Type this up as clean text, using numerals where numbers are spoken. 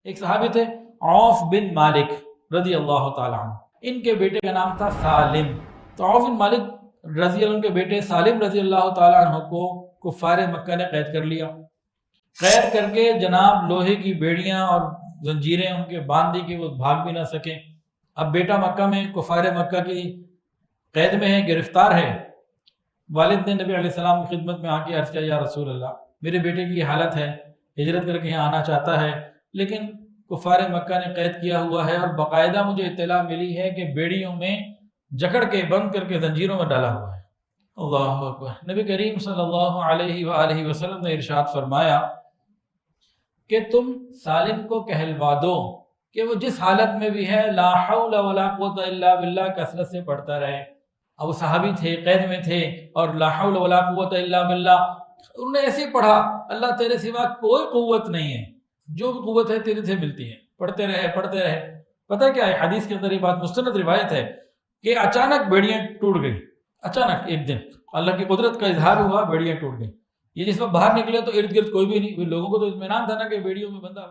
ایک صحابی تھے عوف بن مالک رضی اللہ تعالیٰ عنہ، ان کے بیٹے کا نام تھا سالم۔ تو عوف بن مالک رضی اللہ عنہ کے بیٹے سالم رضی اللہ تعالیٰ عنہ کو کفار مکہ نے قید کر لیا۔ قید کر کے جناب لوہے کی بیڑیاں اور زنجیریں ان کے باندھ دی کہ وہ بھاگ بھی نہ سکیں۔ اب بیٹا مکہ میں کفار مکہ کی قید میں ہے، گرفتار ہے۔ والد نے نبی علیہ السلام کی خدمت میں آ کے عرض کیا، یا رسول اللہ، میرے بیٹے کی یہ حالت ہے، ہجرت کر کے یہاں آنا چاہتا ہے، لیکن کفار مکہ نے قید کیا ہوا ہے، اور باقاعدہ مجھے اطلاع ملی ہے کہ بیڑیوں میں جکڑ کے بند کر کے زنجیروں میں ڈالا ہوا ہے۔ اللہ اکبر۔ نبی کریم صلی اللہ علیہ وآلہ وسلم نے ارشاد فرمایا کہ تم سالم کو کہلوا دو کہ وہ جس حالت میں بھی ہے لا حول ولا قوت الا باللہ کثرت سے پڑھتا رہے۔ اب وہ صحابی تھے، قید میں تھے، اور لا حول ولا قوت الا باللہ انہوں نے ایسے پڑھا، اللہ تیرے سوا کوئی قوت نہیں ہے، جو بھی قوت ہے تیرے سے ملتی ہے، پڑھتے رہے پڑھتے رہے۔ پتہ کیا ہے حدیث کے اندر یہ بات مستند روایت ہے کہ اچانک بیڑیاں ٹوٹ گئی، اچانک ایک دن اللہ کی قدرت کا اظہار ہوا، بیڑیاں ٹوٹ گئی۔ یہ جس وقت باہر نکلے تو ارد گرد کوئی بھی نہیں، لوگوں کو تو اطمینان تھا نا کہ بیڑیوں میں بندہ